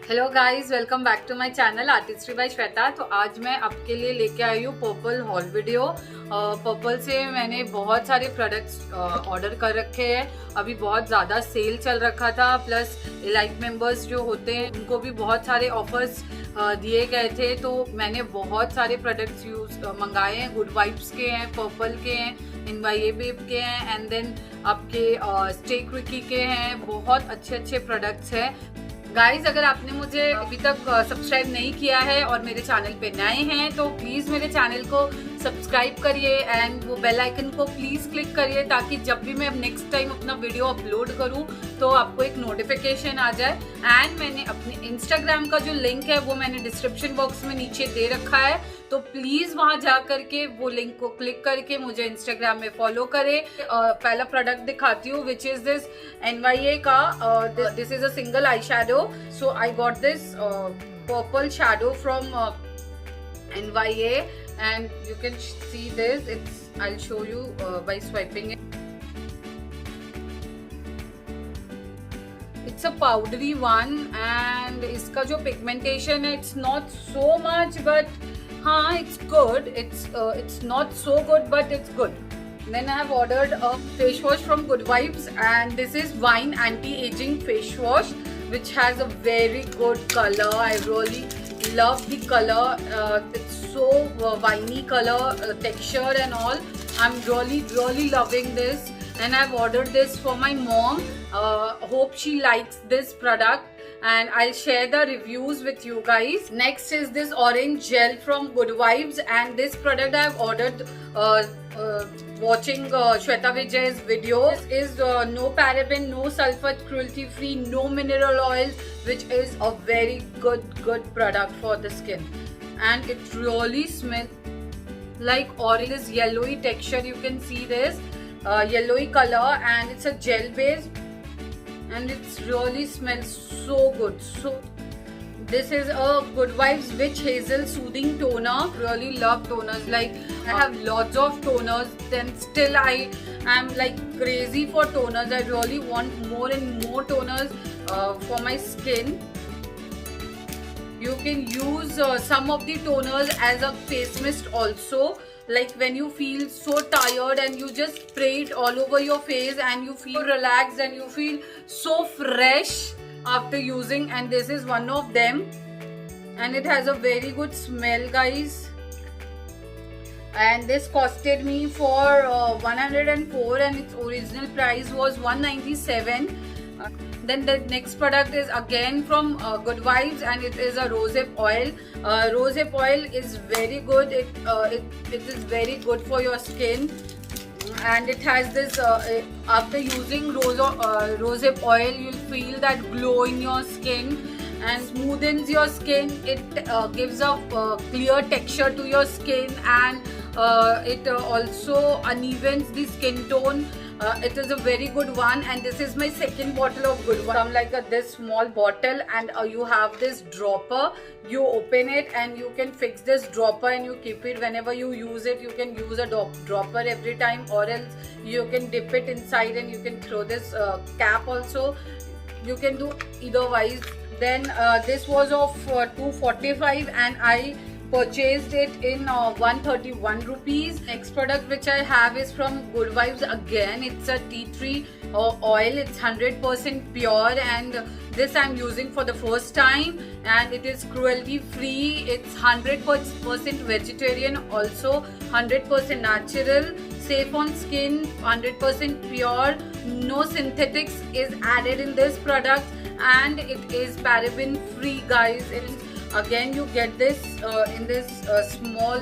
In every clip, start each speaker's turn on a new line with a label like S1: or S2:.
S1: Hello guys, welcome back to my channel artistry by Shweta. तो आज मैं आपके लिए लेके आई हूँ पर्पल हॉल वीडियो। पर्पल से मैंने बहुत सारे प्रोडक्ट्स ऑर्डर कर रखे हैं। अभी बहुत ज़्यादा सेल चल रखा था, प्लस लाइक मेंबर्स जो होते हैं उनको भी बहुत सारे ऑफर्स दिए गए थे। तो मैंने बहुत सारे प्रोडक्ट्स मंगाए हैं। गुड वाइब्स के हैं, पर्पल के हैं, NYA बेब के हैं, एंड देन आपके स्टे क्विकी के हैं। बहुत अच्छे अच्छे प्रोडक्ट्स हैं गाइज। अगर आपने मुझे अभी तक सब्सक्राइब नहीं किया है और मेरे चैनल पे नए हैं तो प्लीज मेरे चैनल को सब्सक्राइब करिए एंड वो बेल आइकन को प्लीज क्लिक करिए, ताकि जब भी मैं नेक्स्ट टाइम अपना वीडियो अपलोड करूं तो आपको एक नोटिफिकेशन आ जाए। एंड मैंने अपने इंस्टाग्राम का जो लिंक है वो मैंने डिस्क्रिप्शन बॉक्स में नीचे दे रखा है, तो प्लीज वहां जा करके वो लिंक को क्लिक करके मुझे इंस्टाग्राम में फॉलो करें। पहला प्रोडक्ट दिखाती हूँ, विच इज दिस NYA का। This is a single eye shadow, so I got this purple shadow from NYA and you can see this. I'll show you by swiping it. It's a powdery one and इसका जो pigmentation है it's not so much, but हाँ it's good. It's not so good but it's good. Then I have ordered a face wash from Good Vibes and this is Wine Anti-Aging Face Wash which has a very good color. I really love the color. It's so viney color, texture and all. I'm really loving this and I've ordered this for my mom. Hope she likes this product and I'll share the reviews with you guys. Next is this orange gel from Good Vibes and this product I've ordered watching Shweta Vijay's video. This is no paraben, no sulfate, cruelty free, no mineral oils, which is a very good product for the skin. And it really smells like orange. This yellowy texture, you can see this yellowy color, and it's a gel base and it really smells so good. So this is a Good Vibes Witch Hazel Soothing Toner. Really love toners. Like I have lots of toners, then still I am like crazy for toners. I really want more and more toners for my skin. You can use some of the toners as a face mist also. Like when you feel so tired and you just spray it all over your face and you feel relaxed and you feel so fresh after using, and this is one of them and it has a very good smell, guys. And this costed me for 104 and its original price was 197. Then the next product is again from Good Vibes and it is a rosehip oil. Rosehip oil is very good. It is very good for your skin, and it has this after using rosehip oil you'll feel that glow in your skin and smoothens your skin. It gives a clear texture to your skin and it also unevens the skin tone. It is a very good one, and this is my second bottle of Good Vibes. Come like this small bottle and you have this dropper. You open it and you can fix this dropper and you keep it whenever you use it. You can use a dropper every time, or else you can dip it inside and you can throw this cap also. You can do either wise. Then this was of 245 and I purchased it in 131 rupees. Next product which I have is from Good Vibes again. It's a tea tree oil. It's 100% pure and this I'm using for the first time, and it is cruelty free. It's 100% vegetarian, also 100% natural, safe on skin, 100% pure. No synthetics is added in this product and it is paraben free, guys. Again you get this in this small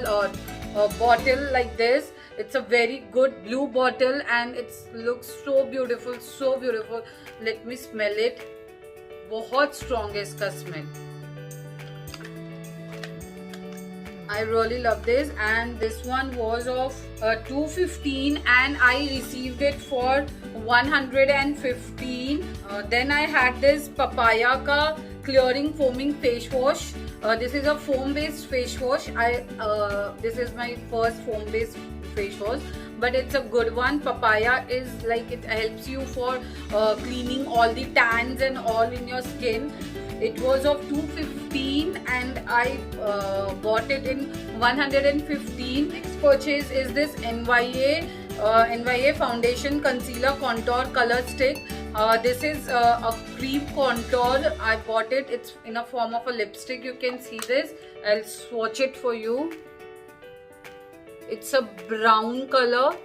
S1: bottle like this. It's a very good blue bottle and it looks so beautiful, so beautiful. Let me smell it. बहुत strong है इसका smell. I really love this, and this one was of 215 and I received it for 115. Then I had this papaya ka clearing foaming face wash. This is a foam based face wash. This is my first foam based face wash, but it's a good one. Papaya is like, it helps you for cleaning all the tans and all in your skin. It was of 215 and I bought it in 115. Next purchase is this NYA Foundation Concealer Contour Color Stick. This is a cream contour. I bought it. It's in a form of a lipstick. You can see this. I'll swatch it for you. It's a brown color.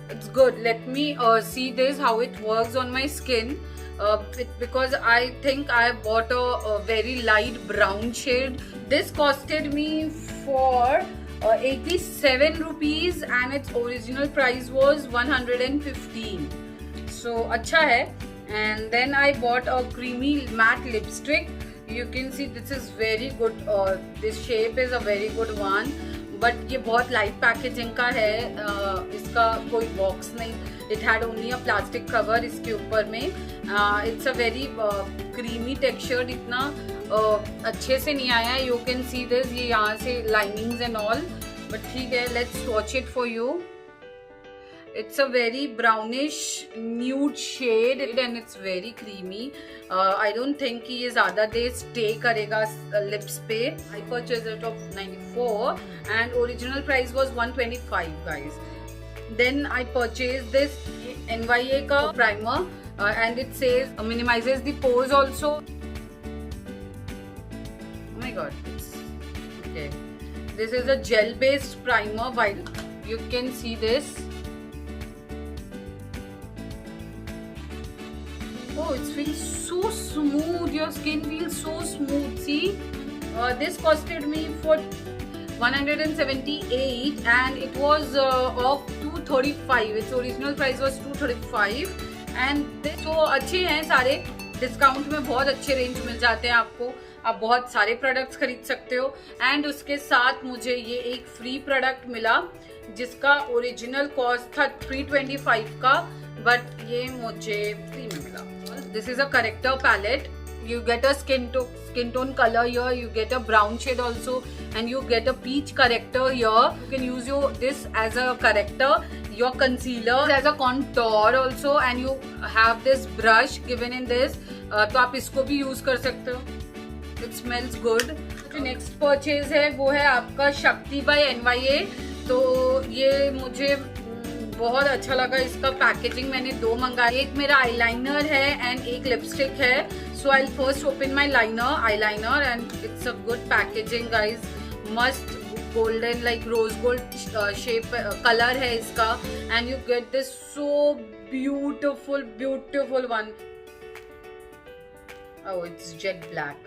S1: It's good. Let me see this, how it works on my skin. Because I think I bought a very light brown shade. This costed me for 87 rupees and its original price was 115. So अच्छा है. And then I bought a creamy matte lipstick. You can see this is very good. This shape is a very good one. But ये बहुत light packaging का है. इसका कोई box नहीं. It had only a plastic cover इसके ऊपर में. It's a very creamy textured. इतना अच्छे से नहीं आया है. You can see this. ये यहाँ से लाइनिंग्स एंड ऑल. बट ठीक है, let's watch it for you. It's a very brownish nude shade and it's very creamy. I don't think ये ज़्यादा देर stay करेगा lips पे. I purchased it of 94 and original price was 125 guys. Then I purchased this NYA का primer and it says minimizes the pores also. Oh my god, okay. This is a gel based primer. While you can see this. Oh, it feels so smooth. Your skin feels so smooth. See, this costed me for 178 and it was of 235. Its original price was 235 and this तो अच्छे हैं सारे. Discount में बहुत अच्छे range मिल जाते हैं आपको. आप बहुत सारे प्रोडक्ट्स खरीद सकते हो. एंड उसके साथ मुझे ये एक फ्री प्रोडक्ट मिला जिसका ओरिजिनल कॉस्ट था 325 का, बट ये मुझे फ्री में मिला. This is a corrector palette. You get a skin tone color here. You get a brown shade also, and you get a peach corrector here. You can use this as a corrector, your concealer as a contour also, and you have this brush given in this. तो आप इसको भी use कर सकते हो. It smells good. जो next purchase है वो है आपका शक्ति by NYA. तो ये मुझे बहुत अच्छा लगा. इसका पैकेजिंग मैंने दो मंगाए. एक मेरा आईलाइनर है एंड एक लिपस्टिक है. So I first open my eyeliner and it's a good packaging guys. मस्त golden like rose gold shape colour है इसका. And you get this so beautiful one. Oh, it's jet black.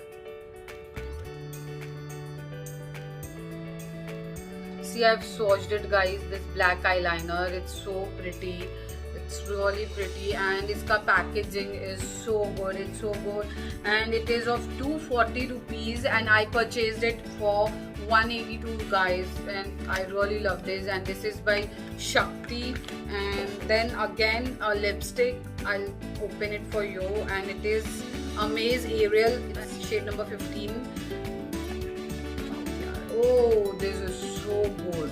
S1: See, I've swatched it guys, this black eyeliner. It's so pretty. It's really pretty and इसका packaging is so good. It's so good and it is of 240 rupees and I purchased it for 182 guys and I really love this. And this is by Shakti. And then again a lipstick. I'll open it for you and it is Amaze Ariel. It's shade number 15. Oh, this is so good.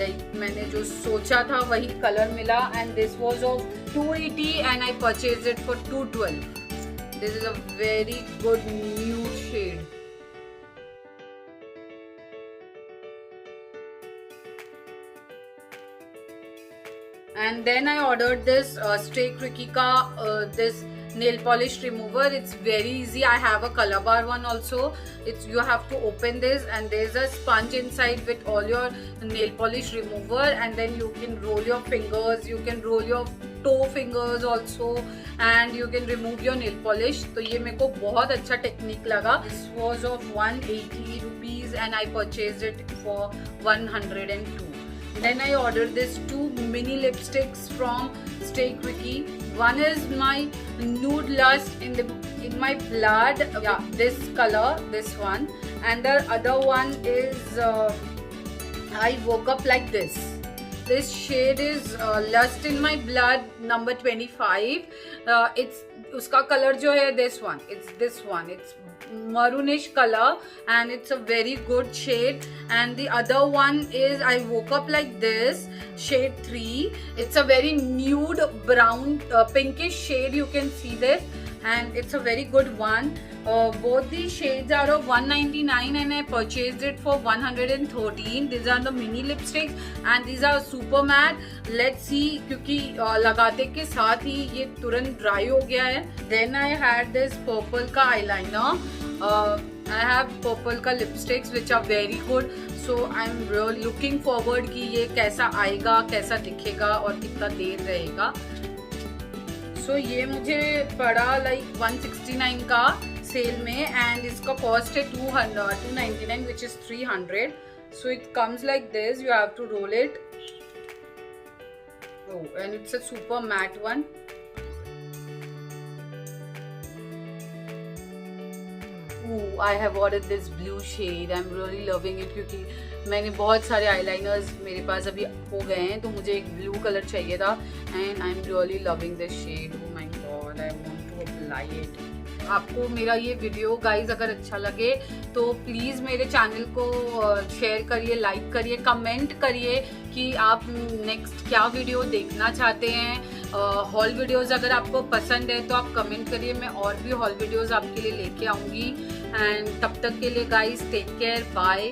S1: Like मैंने जो सोचा था वही colour मिला and this was of 280 and I purchased it for 212. This is a very good nude shade. And then I ordered this Stay Quickie ka this nail polish remover. It's very easy. I have a color bar one also. It's you have to open this and there's a sponge inside with all your nail polish remover and then you can roll your fingers. You can roll your toe fingers also and you can remove your nail polish. तो ये मेरे को बहुत अच्छा technique लगा. This was of 180 rupees and I purchased it for 102. Then I ordered this 2 mini lipsticks from Stay Quickie. One is my Nude Lust in my blood. Yeah, this color, this one. And the other one is I woke up like this. This shade is Lust in my blood number 25. It's उसका color जो है this one. It's this one. It's maroonish color and it's a very good shade. And the other one is I woke up like this, shade 3. It's a very nude brown pinkish shade. You can see this and it's a very good one. Both these shades are of 199 and I purchased it for 113. These are the mini lipsticks and these are super matte. Let's see, क्योंकि लगाते के साथ ही ये तुरंत dry हो गया है. Then I had this purple का eyeliner. I have purple का lipsticks which are very good. So I'm really looking forward कि ये कैसा आएगा, कैसा दिखेगा और कितना देर रहेगा. So ये मुझे पड़ा like 169 का सेल में एंड इसका कॉस्ट है 299 which is 300. So it comes like this. You have to roll it. Oh, and it's a super matte one. Ooh, I have ordered this blue shade. I'm really loving it क्योंकि मैंने बहुत सारे eyeliners मेरे पास अभी हो गए हैं तो मुझे एक ब्लू कलर चाहिए था and I am really loving this shade. Oh my god, I want to apply it. आपको मेरा ये वीडियो गाइज अगर अच्छा लगे तो प्लीज़ मेरे चैनल को शेयर करिए, लाइक करिए, कमेंट करिए कि आप नेक्स्ट क्या वीडियो देखना चाहते हैं. हॉल वीडियोस अगर आपको पसंद है तो आप कमेंट करिए, मैं और भी हॉल वीडियोस आपके लिए लेके आऊँगी. एंड तब तक के लिए गाइज टेक केयर, बाय.